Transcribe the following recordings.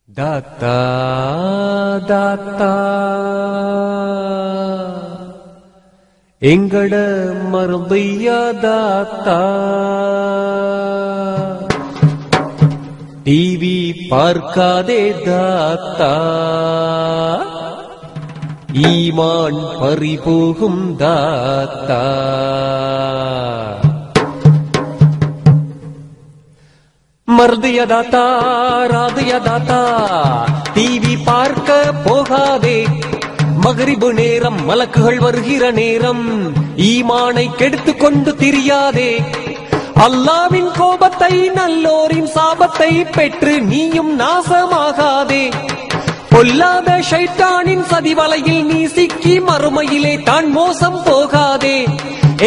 தாத்தா தாத்தா எங்கட மருந்தையா தாத்தா, டிவி பார்க்காதே தாத்தா, ஈமான் பறிபோகும் தாத்தா. மருந்திய தாத்தா ராதிய தாத்தா, டிவி பார்க்க போகாதே, மகரிபு நேரம் மலக்குகள் வருகிற நேரம், ஈமானை கெடுத்துக் கொண்டு திரியாதே. அல்லாவின் கோபத்தை நல்லோரின் சாபத்தை பெற்று நீயும் நாசமாகாதே. பொல்லாத ஷைத்தானின் சதிவலையில் நீ சிக்கி மறுமையிலே தான் மோசம் போகாதே.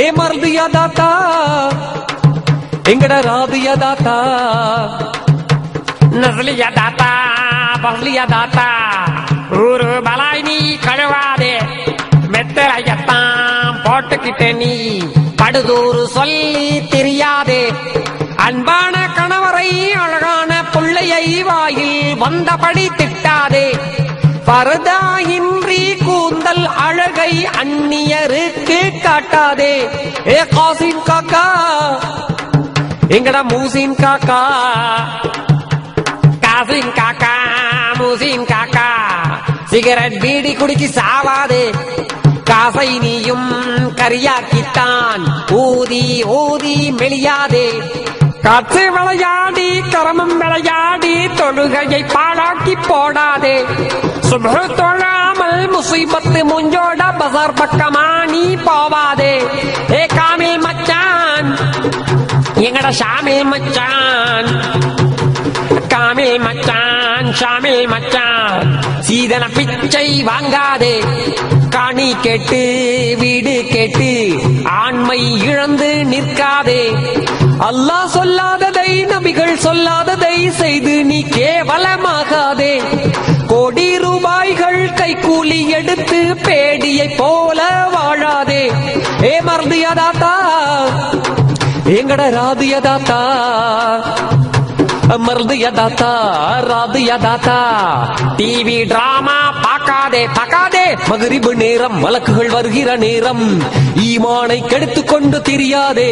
ஏ மருந்திய தாத்தா எங்கட ராதிய தாத்தா, நஸ்லிய தாத்தா பஸ்லிய தாத்தா, ஊரு பலாய் நீ கழுவாதே, மெத்தலையத்தான் போட்டுக்கிட்ட நீ படுதூறு சொல்லி தெரியாதே. அன்பான கணவரை அழகான பிள்ளையை வாயில் வந்தபடி திட்டாதே. பரதாயின்றி கூந்தல் அழகை அந்நியருக்கு காட்டாதே. ஏ காசிம் காக்கா எங்கட மூசின் காக்கா, காசிம் காக்கா மூசின் காக்கா, சிகரெட் பீடி குடிக்கி சாவாதே. காசை நீயும் கரியாக்கித்தான் ஊதி ஊதி மெலியாதே. காற்று விளையாடி கரமம் விளையாடி தொழுகையை பாழாக்கி போடாதே. சுபஹ் தொழாமல் முசீபத்து முஞ்சோட பசார் பக்கமா நீ போவாதே. ஏ காமில் மச்சான் எங்கட ஷாமில் மச்சான், காமில் மச்சான் ஷாமில் மச்சான், சீதன பிச்சை வாங்காதே. காணி கேட்டு வீடு கேட்டு ஆண்மை இழந்து நிற்காதே. அல்லாஹ் சொல்லாததை நபிகள் சொல்லாததை செய்து நீ கேவலமாகாதே. கோடி ரூபாய்கள் கைக்கூலி எடுத்து பேடியை போல வாழாதே. ஏ மருந்திய தாத்தா எங்கட ராதிய தாத்தா, மருந்திய தாத்தா ராதிய தாத்தா, டிவி டிராமா பார்க்காதே பார்க்காதே, மகரிபு நேரம் மலக்குகள் வருகிற நேரம், ஈமானை கெடுத்துக் கொண்டு திரியாதே.